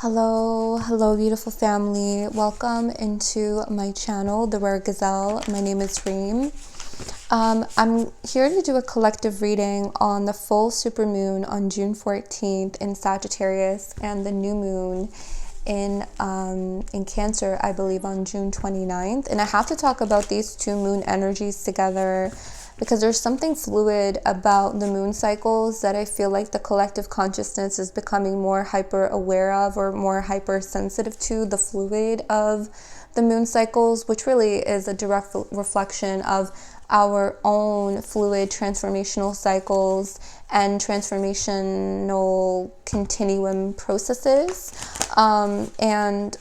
Hello beautiful family. Welcome into my channel, The Rare Gazelle. My name is Reem. I'm here to do a collective reading on the full supermoon on June 14th in Sagittarius and the new moon in Cancer, I believe, on June 29th. And I have to talk about these two moon energies together because there's something fluid about the moon cycles that I feel like the collective consciousness is becoming more hyper aware of, or more hypersensitive to the fluid of the moon cycles, which really is a direct reflection of our own fluid transformational cycles and transformational continuum processes. And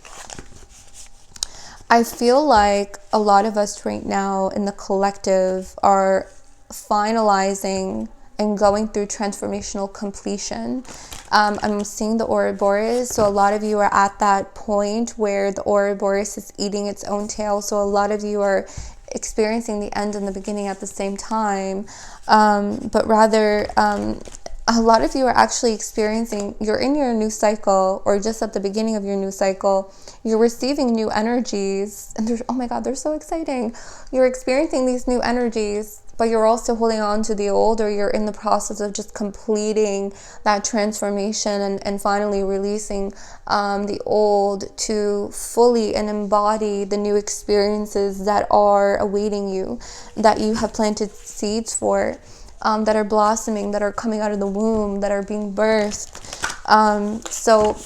I feel like a lot of us right now in the collective are finalizing and going through transformational completion. I'm seeing the Ouroboros, so a lot of you are at that point where the Ouroboros is eating its own tail. So a lot of you are experiencing the end and the beginning at the same time, but rather a lot of you are actually experiencing, you're in your new cycle, or just at the beginning of your new cycle, you're receiving new energies, and there's, oh my God, they're so exciting. You're experiencing these new energies, but you're also holding on to the old, or you're in the process of just completing that transformation and finally releasing the old to fully and embody the new experiences that are awaiting you, that you have planted seeds for. That are blossoming, that are coming out of the womb, that are being birthed. So,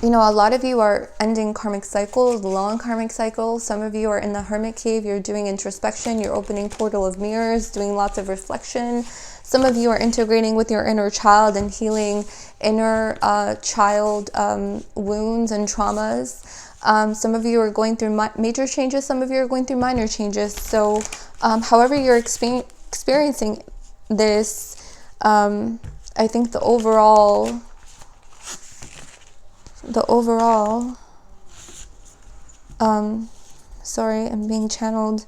you know, a lot of you are ending karmic cycles, long karmic cycles. Some of you are in the hermit cave. You're doing introspection. You're opening portal of mirrors, doing lots of reflection. Some of you are integrating with your inner child and healing inner child wounds and traumas. Some of you are going through major changes. Some of you are going through minor changes. So, however you're experiencing this, I think the overall, sorry, I'm being channeled.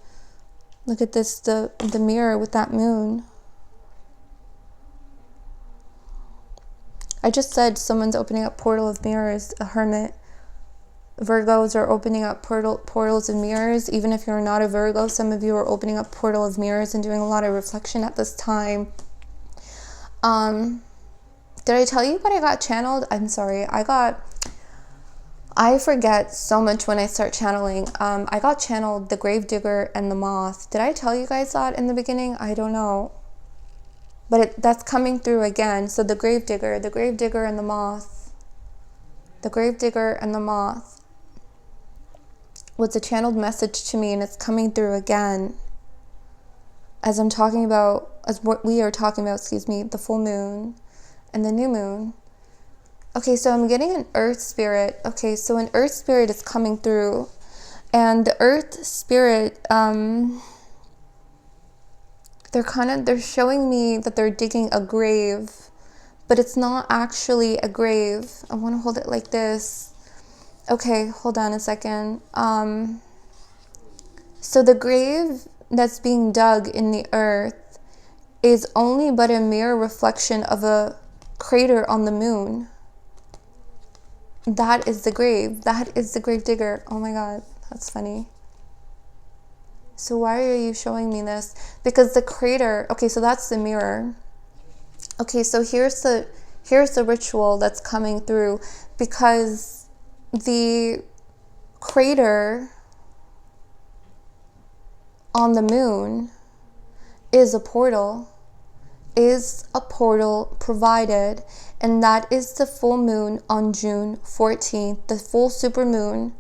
Look at this, the mirror with that moon. I just said someone's opening up portal of mirrors, a hermit. Virgos are opening up portals of mirrors. Even if you're not a Virgo, some of you are opening up portal of mirrors and doing a lot of reflection at this time. Did I tell you what I got channeled? I'm sorry. I forget so much when I start channeling. I got channeled the gravedigger and the moth. Did I tell you guys that in the beginning? I don't know. But that's coming through again. So the gravedigger and the moth. The gravedigger and the moth was a channeled message to me, and it's coming through again as I'm talking about, as what we are talking about, the full moon and the new moon. Okay, so I'm getting an earth spirit. Okay, so an earth spirit is coming through, and the earth spirit, they're showing me that they're digging a grave, but it's not actually a grave. I want to hold it like this. Okay, hold on a second. So the grave that's being dug in the earth is only but a mere reflection of a crater on the moon. That is the grave. That is the grave digger. Oh my God, that's funny. So why are you showing me this? Because the crater, okay, so that's the mirror. Okay, so here's the ritual that's coming through, because the crater on the moon is a portal provided, and that is the full moon on June 14th, the full supermoon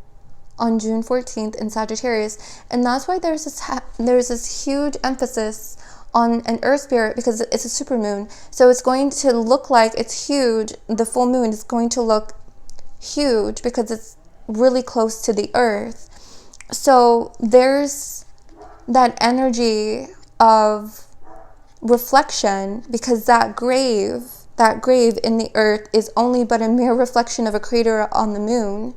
on June 14th in Sagittarius. And that's why there's this huge emphasis on an earth spirit, because it's a supermoon. So it's going to look like it's huge. The full moon is going to look huge because it's really close to the earth. So there's that energy of reflection, because that grave in the earth is only but a mere reflection of a crater on the moon.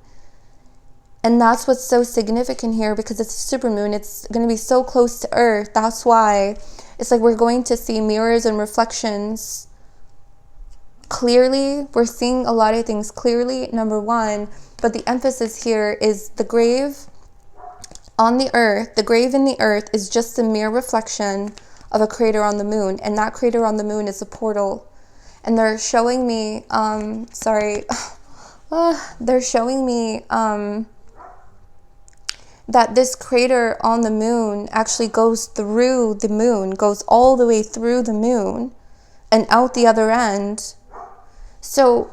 And that's what's so significant here, because it's a supermoon. It's going to be so close to earth. That's why it's like we're going to see mirrors and reflections clearly. We're seeing a lot of things clearly, number one, but the emphasis here is the grave on the earth. The grave in the earth is just a mere reflection of a crater on the moon, and that crater on the moon is a portal. And they're showing me, they're showing me that this crater on the moon actually goes through the moon, goes all the way through the moon and out the other end. So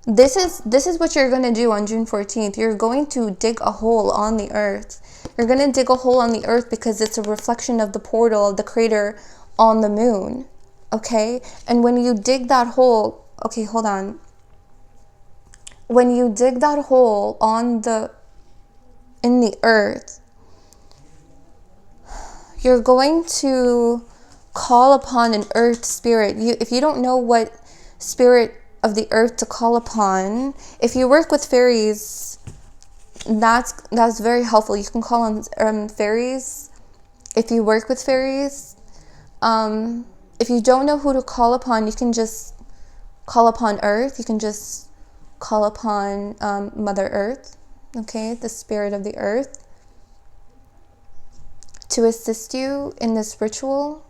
this is what you're going to do on June 14th. You're going to dig a hole on the earth. You're going to dig a hole on the earth because it's a reflection of the portal of the crater on the moon. Okay? And when you dig that hole, okay, hold on. When you dig that hole in the earth, you're going to call upon an earth spirit. If you don't know what spirit of the earth to call upon, if you work with fairies, that's very helpful. You can call on fairies if you work with fairies. If you don't know who to call upon, you can just call upon earth. You can just call upon Mother Earth, okay, the spirit of the earth, to assist you in this ritual.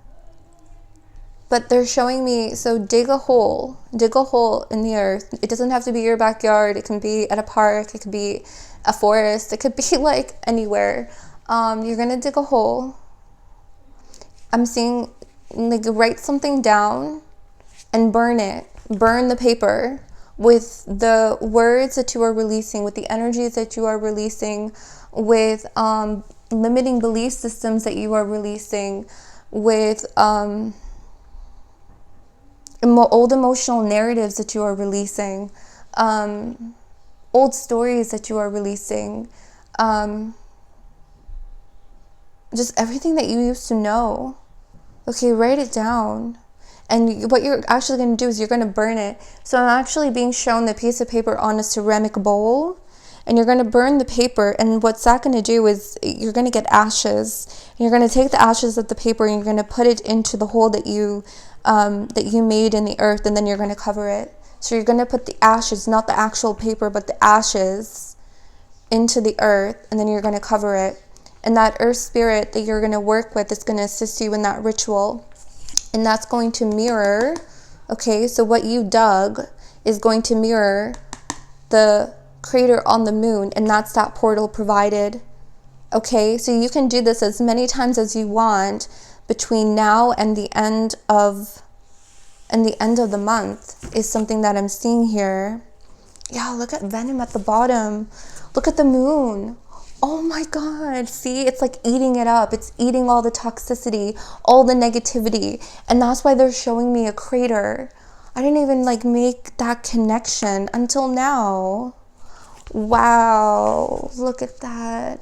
But they're showing me, so dig a hole in the earth. It doesn't have to be your backyard. It can be at a park. It could be a forest. It could be like anywhere. You're going to dig a hole. I'm seeing, like, write something down and burn it. Burn the paper with the words that you are releasing, with the energies that you are releasing, with limiting belief systems that you are releasing, with old emotional narratives that you are releasing, old stories that you are releasing, just everything that you used to know. Okay, write it down. And what you're actually going to do is you're going to burn it. So I'm actually being shown the piece of paper on a ceramic bowl, and you're going to burn the paper. And what's that going to do is you're going to get ashes. And you're going to take the ashes of the paper and you're going to put it into the hole that you made in the earth, and then you're going to cover it. So you're going to put the ashes, not the actual paper, but the ashes into the earth, and then you're going to cover it. And that earth spirit that you're going to work with is going to assist you in that ritual. And that's going to mirror, okay, so what you dug is going to mirror the crater on the moon, and that's that portal provided. Okay, so you can do this as many times as you want between now and the end of the month is something that I'm seeing here. Yeah, look at venom at the bottom. Look at the moon. Oh my God, see, it's like eating it up. It's eating all the toxicity, all the negativity. And that's why they're showing me a crater. I didn't even like make that connection until now. Wow, look at that.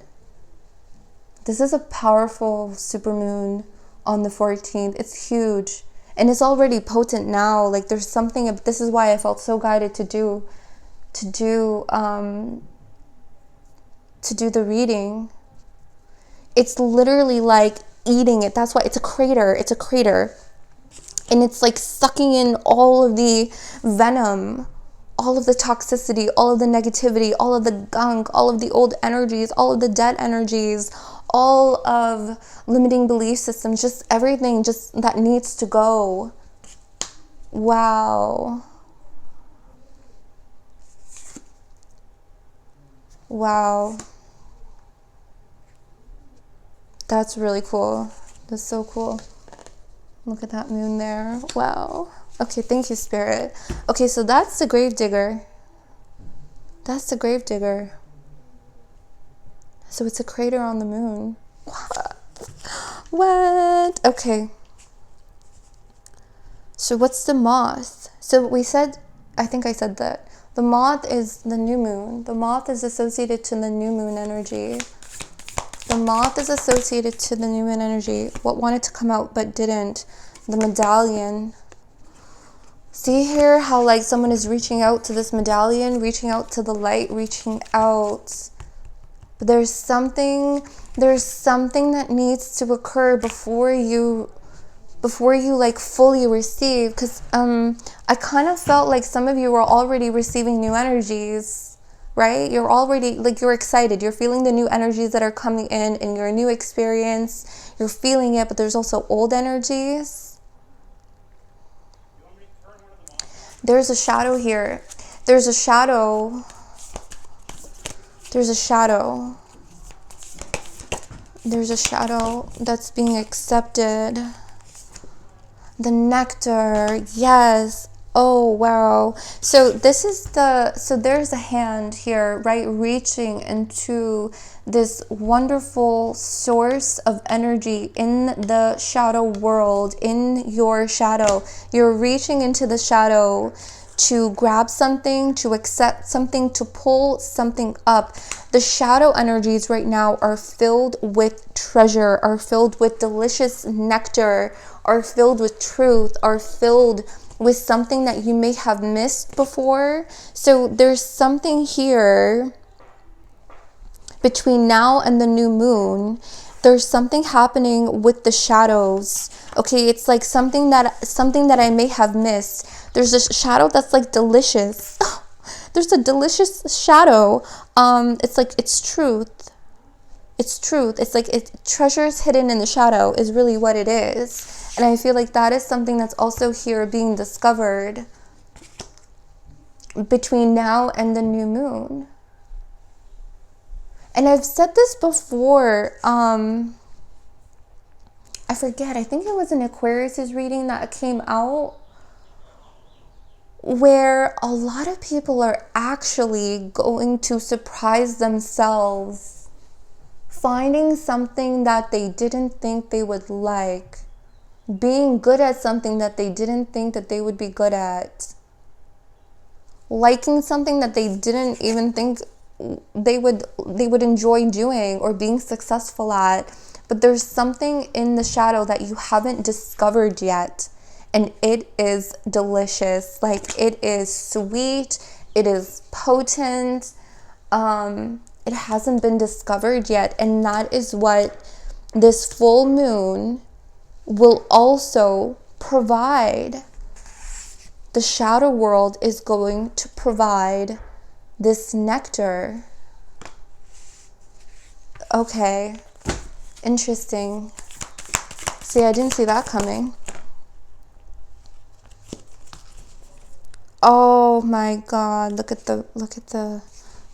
This is a powerful supermoon on the 14th. It's huge. And it's already potent now. Like there's something, this is why I felt so guided to do the reading. It's literally like eating it. That's why it's a crater. It's a crater. And it's like sucking in all of the venom, all of the toxicity, all of the negativity, all of the gunk, all of the old energies, all of the dead energies, all of limiting belief systems, just everything just that needs to go. Wow. Wow. That's really cool. That's so cool. Look at that moon there. Wow. Okay, thank you, Spirit. Okay, so that's the grave digger. That's the grave digger. So it's a crater on the moon. What? Okay. So what's the moth? So we said, I think I said that. The moth is the new moon. The moth is associated to the new moon energy. The moth is associated to the new moon energy. What wanted to come out but didn't. The medallion. See here how like someone is reaching out to this medallion, reaching out to the light, reaching out. But there's something that needs to occur before you before you like fully receive, because I kind of felt like some of you were already receiving new energies, right? You're already like, you're excited, you're feeling the new energies that are coming in your new experience, you're feeling it, but there's also old energies. There's a shadow here. There's a shadow. There's a shadow. There's a shadow that's being accepted. The nectar, yes. Oh, wow. So this is so there's a hand here, right? Reaching into this wonderful source of energy in the shadow world, in your shadow. You're reaching into the shadow to grab something, to accept something, to pull something up. The shadow energies right now are filled with treasure, are filled with delicious nectar, are filled with truth, are filled with something that you may have missed before. So there's something here between now and the new moon. There's something happening with the shadows. Okay, it's like something that I may have missed. There's a shadow that's like delicious. There's a delicious shadow. It's like, it's truth. It's truth. It's like treasures hidden in the shadow is really what it is. And I feel like that is something that's also here being discovered between now and the new moon. And I've said this before. I forget. I think it was an Aquarius's reading that came out, where a lot of people are actually going to surprise themselves, finding something that they didn't think they would like, being good at something that they didn't think that they would be good at, liking something that they didn't even think they would enjoy doing or being successful at. But there's something in the shadow that you haven't discovered yet, and it is delicious. Like, it is sweet, it is potent, it hasn't been discovered yet. And that is what this full moon will also provide. The shadow world is going to provide this nectar. Okay, interesting. See, I didn't see that coming. Oh my God, look at the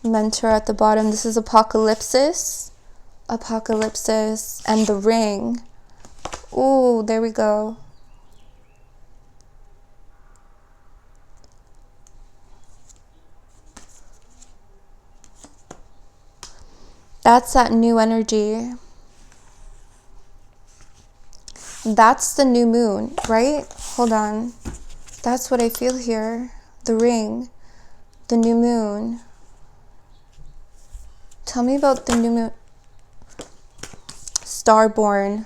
mentor at the bottom. This is Apocalypsis, and the ring. Ooh, there we go. That's that new energy. That's the new moon, right? Hold on. That's what I feel here. The ring, the new moon. Tell me about the new moon. Starborn.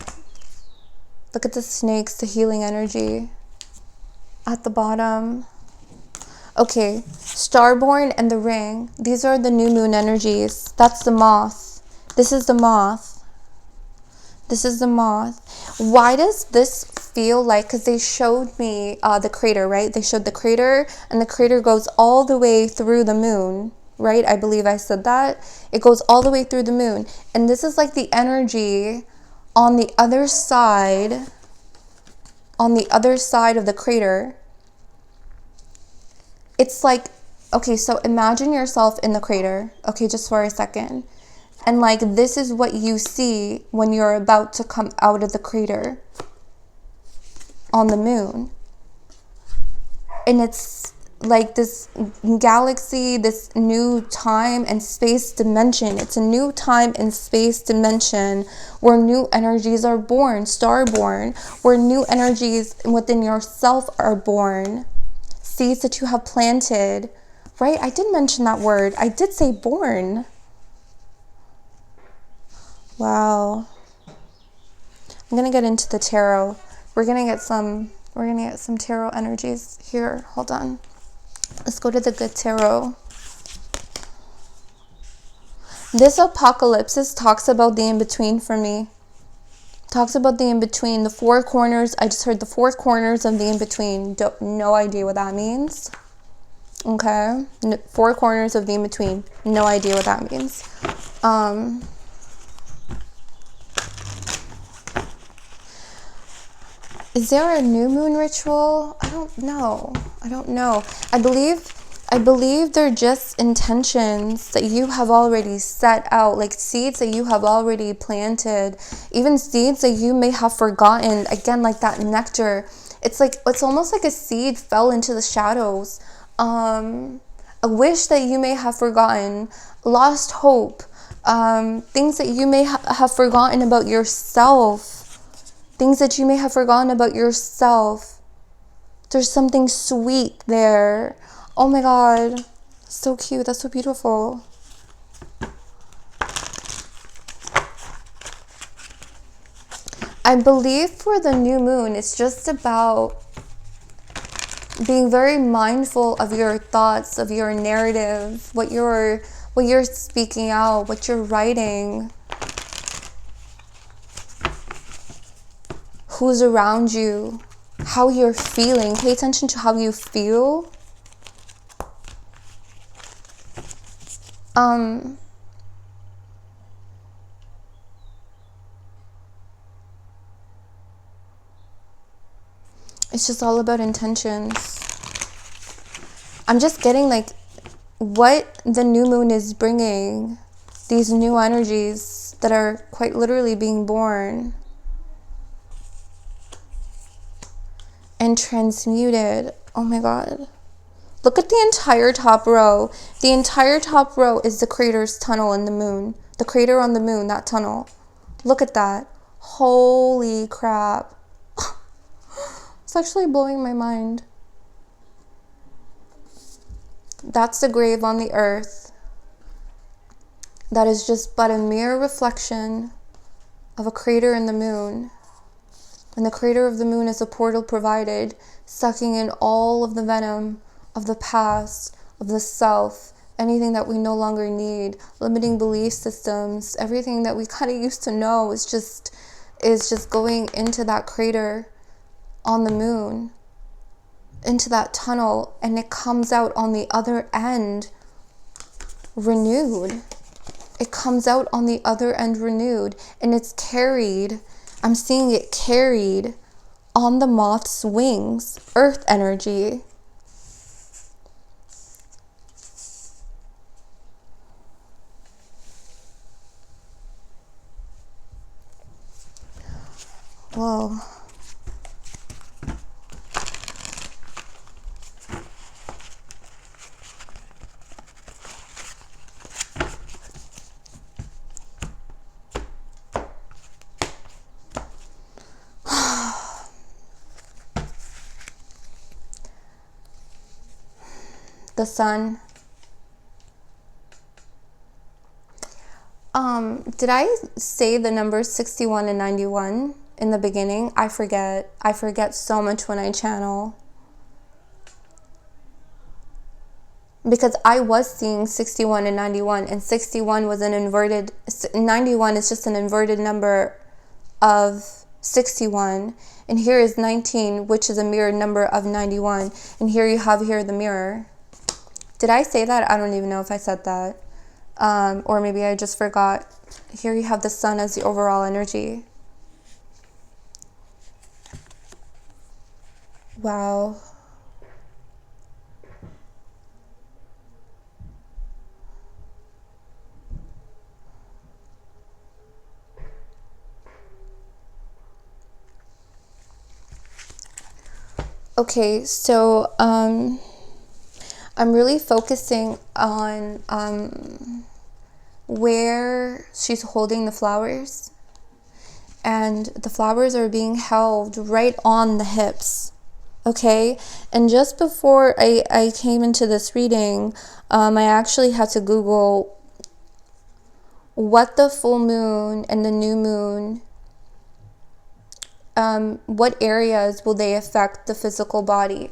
Look at the snakes, the healing energy at the bottom. Okay, Starborn and the ring. These are the new moon energies. That's the moth. This is the moth. This is the moth. Why does this feel like, because they showed me the crater, right? They showed the crater, and the crater goes all the way through the moon, right? I believe I said that. It goes all the way through the moon. And this is like the energy on the other side, of the crater. It's like, okay, so imagine yourself in the crater, okay, just for a second. And like, this is what you see when you're about to come out of the crater on the moon. And it's like this galaxy, this new time and space dimension. It's a new time and space dimension where new energies are born, starborn, where new energies within yourself are born. Seeds that you have planted, right? I did mention that word. I did say born. Wow. I'm gonna get into the tarot. We're gonna get some tarot energies here. Hold on. Let's go to the good tarot. This Apocalypsis talks about the in-between for me. Talks about the in-between, the four corners. I just heard the four corners of the in-between. No idea what that means. Okay. Four corners of the in-between. No idea what that means. Is there a new moon ritual? I don't know. I believe they're just intentions that you have already set out, like seeds that you have already planted, even seeds that you may have forgotten. Again, like that nectar. It's almost like a seed fell into the shadows. A wish that you may have forgotten, lost hope, things that you may have forgotten about yourself. Things that you may have forgotten about yourself. There's something sweet there. Oh my God. So cute. That's so beautiful. I believe for the new moon, it's just about being very mindful of your thoughts, of your narrative, what you're speaking out, what you're writing. Who's around you, how you're feeling. Pay attention to how you feel. It's just all about intentions. I'm just getting like what the new moon is bringing, these new energies that are quite literally being born and transmuted. Oh my God. Look at the entire top row. The entire top row is the crater's tunnel in the moon. The crater on the moon, that tunnel. Look at that. Holy crap. It's actually blowing my mind. That's the grave on the earth. That is just but a mere reflection of a crater in the moon. And the crater of the moon is a portal provided, sucking in all of the venom of the past, of the self, anything that we no longer need, limiting belief systems, everything that we kind of used to know is just going into that crater on the moon, into that tunnel, and it comes out on the other end renewed. It comes out on the other end renewed, and it's carried. I'm seeing it carried on the moth's wings, earth energy. Whoa. The sun. Did I say the numbers 61 and 91 in the beginning? I forget so much when I channel. Because I was seeing 61 and 91, and 61 was an inverted, 91 is just an inverted number of 61, and here is 19, which is a mirrored number of 91, and here you have the mirror. Did I say that? I don't even know if I said that. Or maybe I just forgot. Here you have the sun as the overall energy. Wow. Okay, so I'm really focusing on where she's holding the flowers, and the flowers are being held right on the hips. Okay, and just before I came into this reading, I actually had to Google what the full moon and the new moon, what areas will they affect the physical body.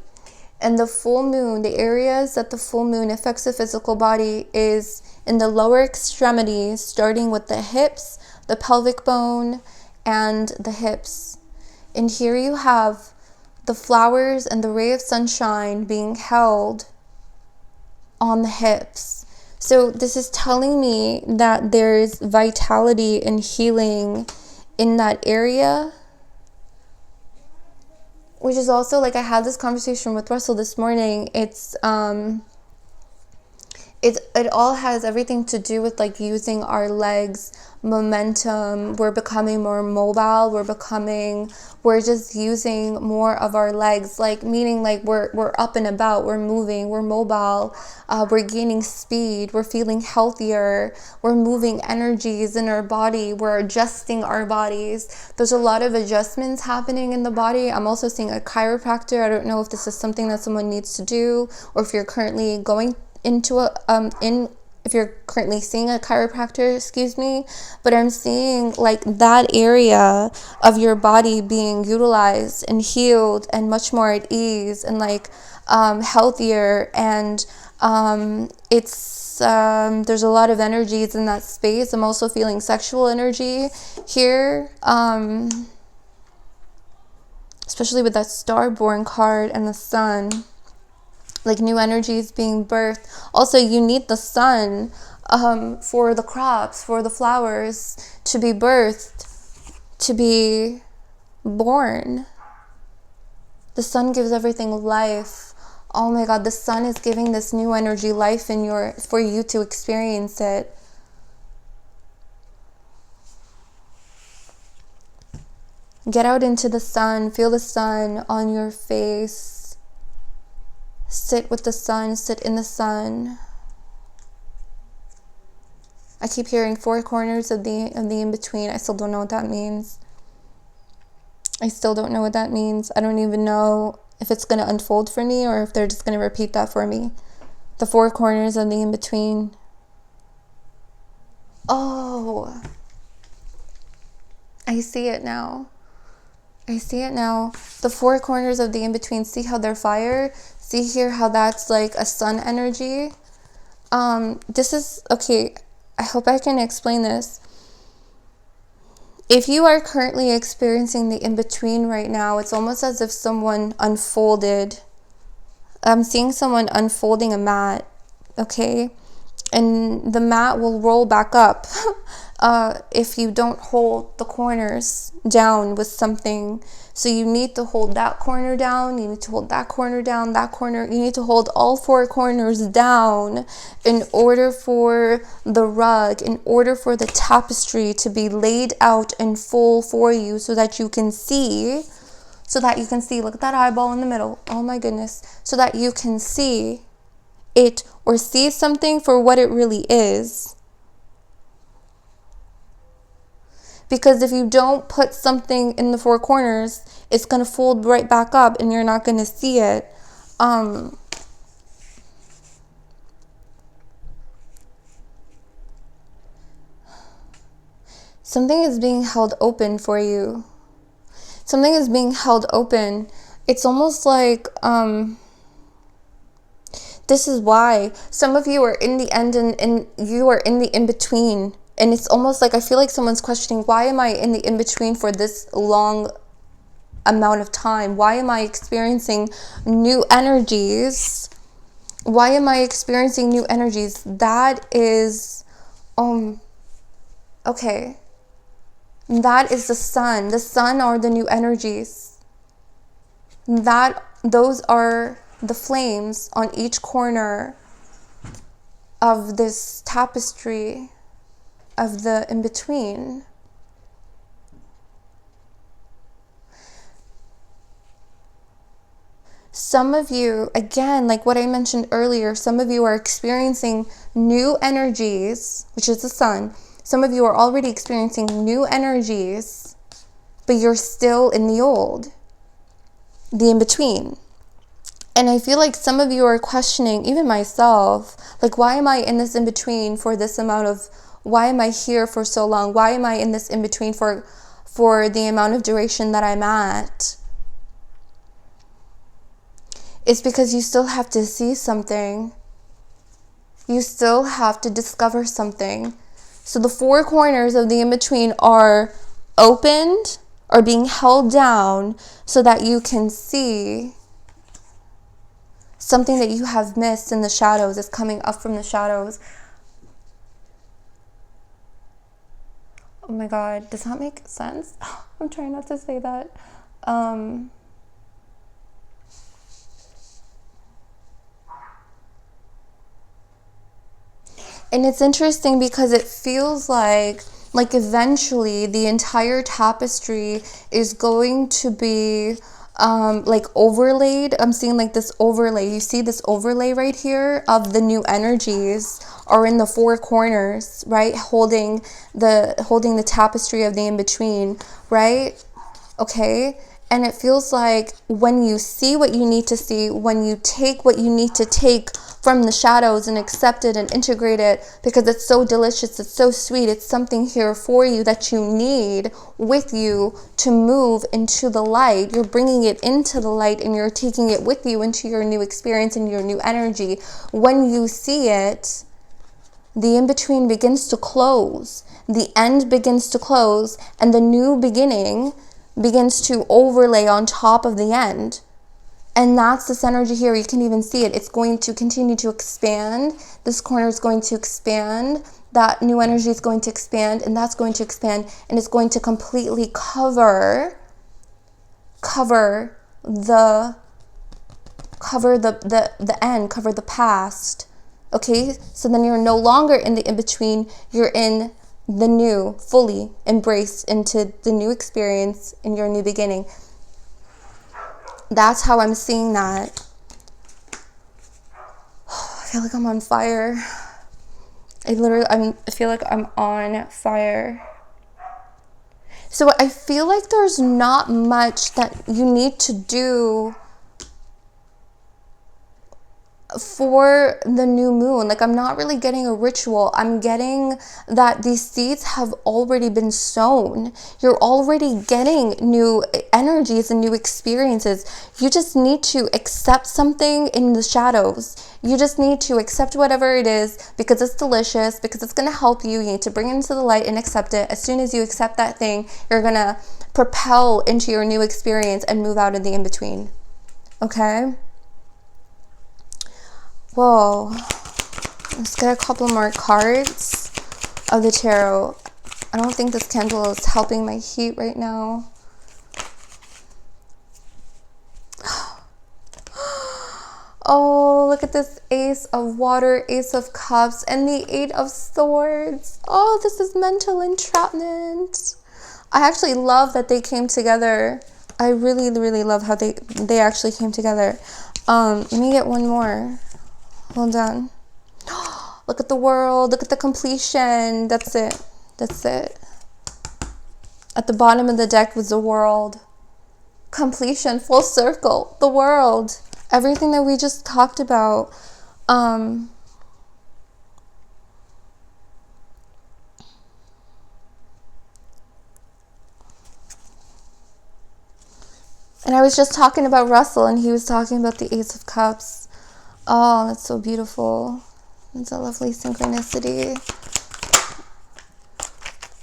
And the full moon, the areas that the full moon affects the physical body is in the lower extremities, starting with the hips, the pelvic bone, and the hips. And here you have the flowers and the ray of sunshine being held on the hips. So this is telling me that there's vitality and healing in that area, which is also, like, I had this conversation with Russell this morning. It all has everything to do with, like, using our legs, momentum. We're becoming more mobile. We're just using more of our legs, like, meaning, like, we're up and about, we're moving, we're mobile, we're gaining speed, we're feeling healthier, we're moving energies in our body, we're adjusting our bodies. There's a lot of adjustments happening in the body. I'm also seeing a chiropractor. I don't know if this is something that someone needs to do, or if you're currently going into if you're currently seeing a chiropractor, but I'm seeing, like, that area of your body being utilized and healed and much more at ease and, like, healthier. And there's a lot of energies in that space. I'm also feeling sexual energy here, especially with that Starborn card and the sun. Like, new energies being birthed. Also, you need the sun for the crops, for the flowers to be birthed, to be born. The sun gives everything life. Oh my God, the sun is giving this new energy life for you to experience it. Get out into the sun, feel the sun on your face. Sit with the sun, sit in the sun. I keep hearing four corners of the in-between. I still don't know what that means. I don't even know if it's going to unfold for me or if they're just going to repeat that for me. The four corners of the in-between. Oh, I see it now. The four corners of the in-between. See how they're fire? See here how that's like a sun energy? This is, okay, I hope I can explain this. If you are currently experiencing the in-between right now, it's almost as if someone unfolded. I'm seeing someone unfolding a mat, okay? And the mat will roll back up if you don't hold the corners down with something. So you need to hold that corner down, you need to hold that corner down, that corner. You need to hold all four corners down in order for the rug, in order for the tapestry to be laid out in full for you, so that you can see. Look at that eyeball in the middle. Oh my goodness. So that you can see it, or see something for what it really is. Because if you don't put something in the four corners, it's going to fold right back up and you're not going to see it. Something is being held open for you. Something is being held open. It's almost like, this is why some of you are in the end and you are in the in-between. And it's almost like, I feel like someone's questioning, why am I in the in-between for this long amount of time? Why am I experiencing new energies? That is, okay. That is the sun. The sun are the new energies. Those are the flames on each corner of this tapestry of the in-between. Some of you, again, like what I mentioned earlier, some of you are experiencing new energies, which is the sun. Some of you are already experiencing new energies, but you're still in the old, the in-between. And I feel like some of you are questioning, even myself, like, why am I in this in-between for this amount of, why am I here for so long? Why am I in this in-between for the amount of duration that I'm at? It's because you still have to see something. You still have to discover something. So the four corners of the in-between are opened or being held down so that you can see something that you have missed in the shadows is coming up from the shadows. Oh my God, does that make sense? I'm trying not to say that. And it's interesting because it feels like eventually the entire tapestry is going to be like overlaid. I'm seeing like this overlay. You see this overlay right here of the new energies are in the four corners, right? Holding the tapestry of the in-between, right? Okay. And it feels like when you see what you need to see, when you take what you need to take from the shadows and accept it and integrate it, because it's so delicious, it's so sweet, it's something here for you that you need with you to move into the light. You're bringing it into the light and you're taking it with you into your new experience and your new energy. When you see it, the in-between begins to close, the end begins to close, and the new beginning begins to overlay on top of the end. And that's this energy here. You can even see it. It's going to continue to expand. This corner is going to expand. That new energy is going to expand, and that's going to expand, and it's going to completely cover the end, cover the past. Okay? So then you're no longer in the in-between. You're in the new, fully embraced into the new experience in your new beginning. That's how I'm seeing that. I feel like I'm on fire. I feel like I'm on fire. So I feel like there's not much that you need to do for the new moon. Like, I'm not really getting a ritual. I'm getting that these seeds have already been sown. You're already getting new energies and new experiences. You just need to accept something in the shadows. You just need to accept whatever it is because it's delicious, because it's going to help you. You need to bring it into the light and accept it. As soon as you accept that thing, you're going to propel into your new experience and move out of the in-between. Okay? Whoa, let's get a couple more cards of the tarot. I don't think this candle is helping my heat right now. Oh, look at this Ace of Water, Ace of Cups, and the Eight of Swords. Oh, this is mental entrapment. I actually love that they came together. I really, really love how they actually came together. Let me get one more. Hold on. Look at the world. Look at the completion. That's it. That's it. At the bottom of the deck was the world. Completion. Full circle. The world. Everything that we just talked about. And I was just talking about Russell, and he was talking about the Ace of Cups. Oh, that's so beautiful. It's a lovely synchronicity.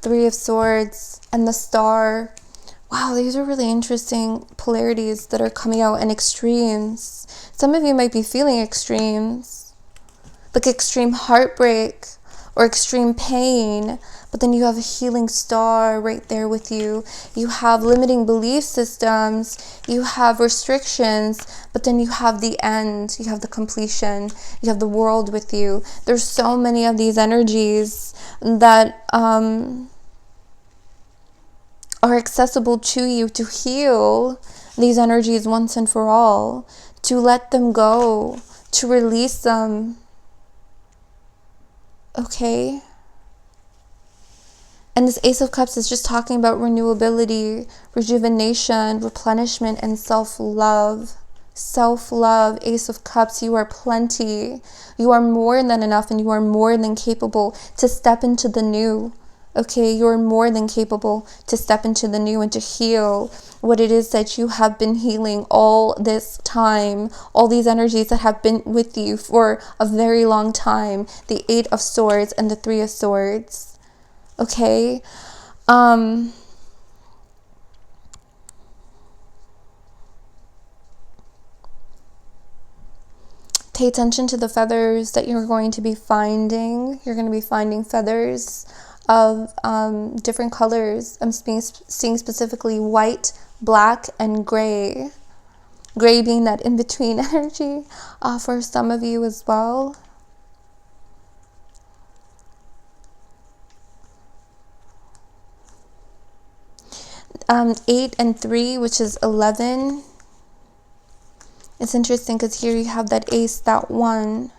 Three of Swords and the Star. Wow, these are really interesting polarities that are coming out in extremes. Some of you might be feeling extremes, like extreme heartbreak or extreme pain, but then you have a healing star right there with you. You have limiting belief systems, you have restrictions, but then you have the end, you have the completion, you have the world with you. There's so many of these energies that are accessible to you to heal these energies once and for all, to let them go, to release them. Okay? And this Ace of Cups is just talking about renewability, rejuvenation, replenishment, and self-love. Self-love, Ace of Cups, you are plenty. You are more than enough, and you are more than capable to step into the new. Okay, you're more than capable to step into the new and to heal what it is that you have been healing all this time. All these energies that have been with you for a very long time. The Eight of Swords and the Three of Swords. Okay, Pay attention to the feathers that you're going to be finding. You're going to be finding feathers of different colors. I'm seeing specifically white, black, and gray. Gray being that in-between energy for some of you as well. Eight and 3, which is 11. It's interesting because here you have that ace, that 1.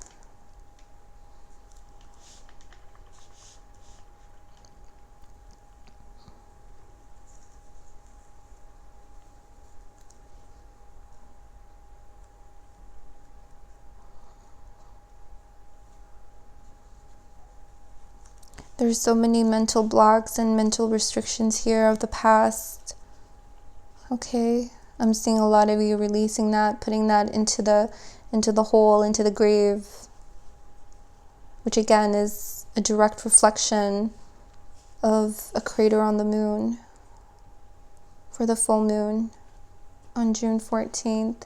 There's so many mental blocks and mental restrictions here of the past. Okay, I'm seeing a lot of you releasing that, putting that into the hole, into the grave, which again is a direct reflection of a crater on the moon for the full moon on June 14th.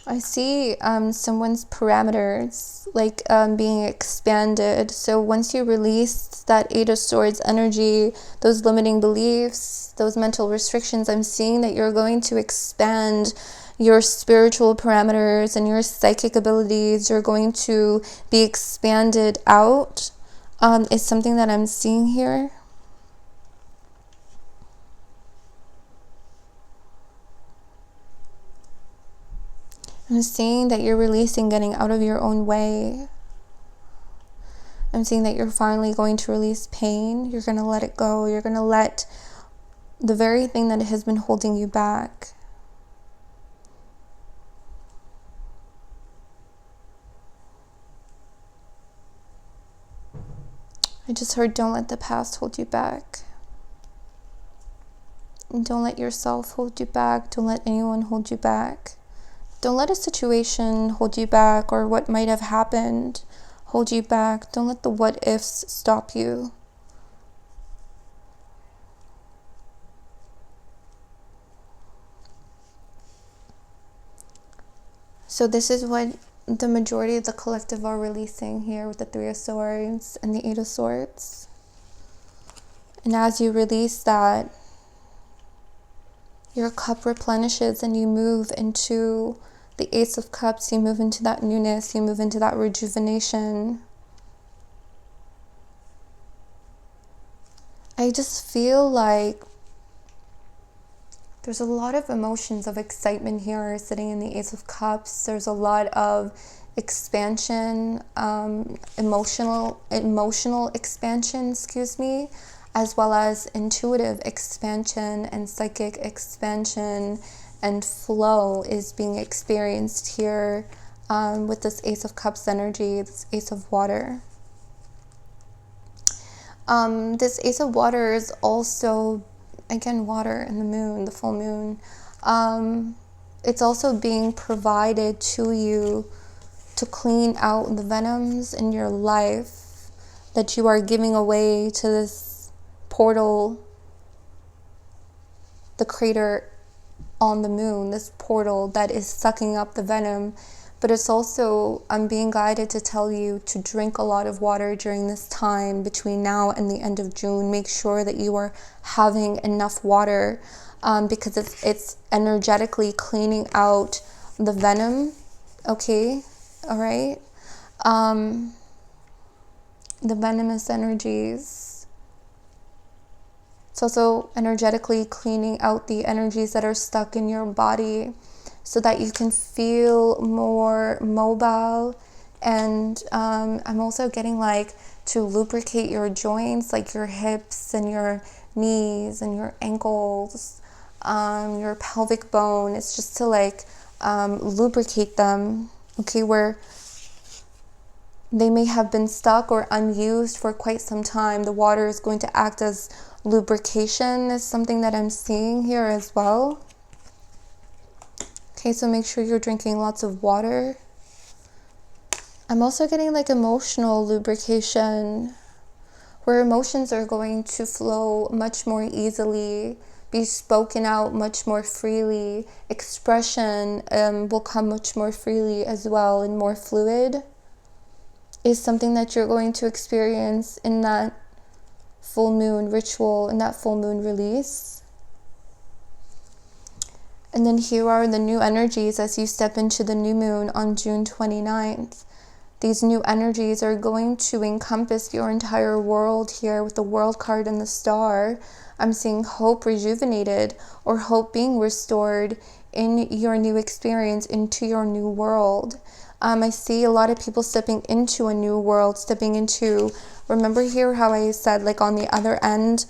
I see someone's parameters like being expanded. So once you release that 8 of Swords energy, those limiting beliefs, those mental restrictions, I'm seeing that you're going to expand your spiritual parameters and your psychic abilities. You're going to be expanded out. Is something that I'm seeing here. I'm seeing that you're releasing, getting out of your own way. I'm seeing that you're finally going to release pain. You're going to let it go. You're going to let the very thing that has been holding you back. I just heard, don't let the past hold you back. And don't let yourself hold you back. Don't let anyone hold you back. Don't let a situation hold you back, or what might have happened hold you back. Don't let the what ifs stop you. So this is what the majority of the collective are releasing here with the 3 of Swords and the 8 of Swords. And as you release that, your cup replenishes and you move into the Ace of Cups. You move into that newness. You move into that rejuvenation. I just feel like there's a lot of emotions of excitement here sitting in the Ace of Cups. There's a lot of expansion, emotional expansion, as well as intuitive expansion and psychic expansion and flow is being experienced here with this Ace of Cups energy, this Ace of Water. This Ace of Water is also, again, water and the moon, the full moon. It's also being provided to you to clean out the venoms in your life that you are giving away to this portal, the crater on the moon, this portal that is sucking up the venom. But it's also, I'm being guided to tell you to drink a lot of water during this time between now and the end of June. Make sure that you are having enough water because it's energetically cleaning out the venom. Okay, all right. The venomous energies. It's also energetically cleaning out the energies that are stuck in your body so that you can feel more mobile. And I'm also getting like to lubricate your joints, like your hips and your knees and your ankles, your pelvic bone. It's just to like lubricate them, okay, where they may have been stuck or unused for quite some time. The water is going to act as lubrication, is something that I'm seeing here as well. Okay, so make sure you're drinking lots of water. I'm also getting like emotional lubrication, where emotions are going to flow much more easily be spoken out much more freely. Expression will come much more freely as well, and more fluid is something that you're going to experience in that full moon ritual, in that full moon release. And then here are the new energies as you step into the new moon on June 29th. These new energies are going to encompass your entire world here with the World card and the Star. I'm seeing hope rejuvenated, or hope being restored in your new experience, into your new world. I see a lot of people stepping into a new world, stepping into, remember here how I said, like on the other end,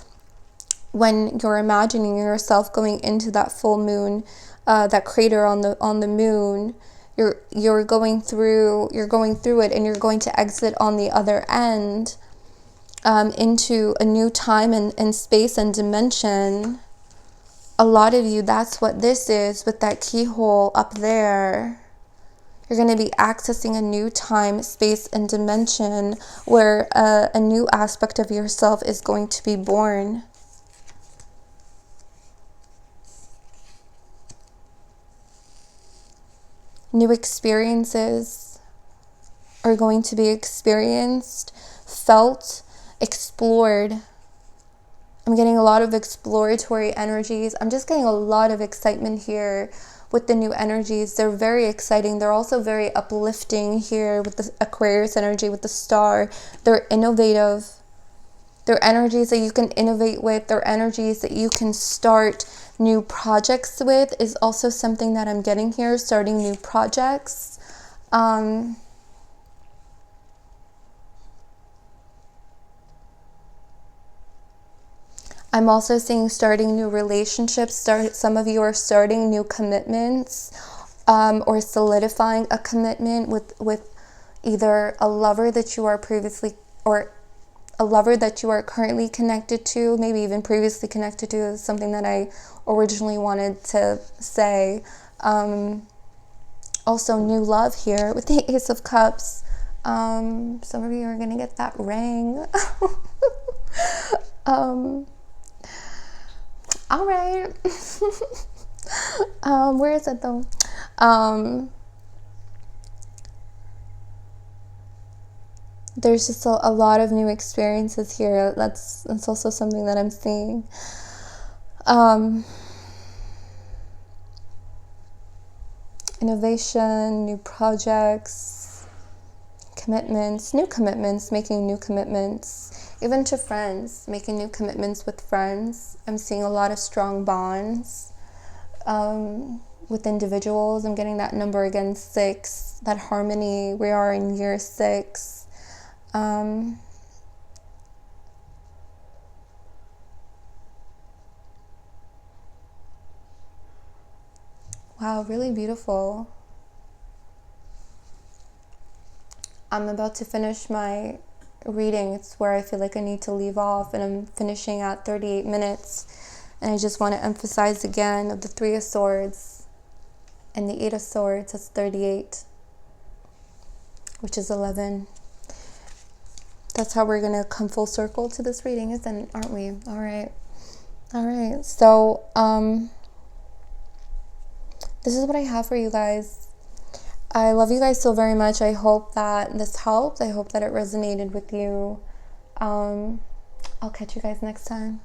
when you're imagining yourself going into that full moon, that crater on the moon, you're going through it, and you're going to exit on the other end, into a new time and space and dimension. A lot of you, that's what this is with that keyhole up there. You're going to be accessing a new time, space, and dimension where a new aspect of yourself is going to be born. New experiences are going to be experienced, felt, explored. I'm getting a lot of exploratory energies. I'm just getting a lot of excitement here with the new energies. They're very exciting. They're also very uplifting here with the Aquarius energy, with the Star. They're innovative. They're energies that you can innovate with. They're energies that you can start new projects with, is also something that I'm getting here. Starting new projects. I'm also seeing starting new relationships. Some of you are starting new commitments, or solidifying a commitment with either a lover that you are previously, or a lover that you are currently connected to, maybe even previously connected to, is something that I originally wanted to say. Also new love here with the Ace of Cups. Some of you are going to get that ring. All right. Where is it though? There's just a lot of new experiences here. That's also something that I'm seeing. Innovation, new projects, commitments, new commitments, making new commitments, even to friends, making new commitments with friends. I'm seeing a lot of strong bonds with individuals. I'm getting that number again, 6, that harmony. We are in year 6. Wow, really beautiful. I'm about to finish my reading. It's where I feel like I need to leave off, and I'm finishing at 38 minutes. And I just want to emphasize again of the 3 of Swords and the 8 of Swords, that's 38, which is 11. That's how we're going to come full circle to this reading, aren't we? All right. So, this is what I have for you guys. I love you guys so very much. I hope that this helped. I hope that it resonated with you. I'll catch you guys next time.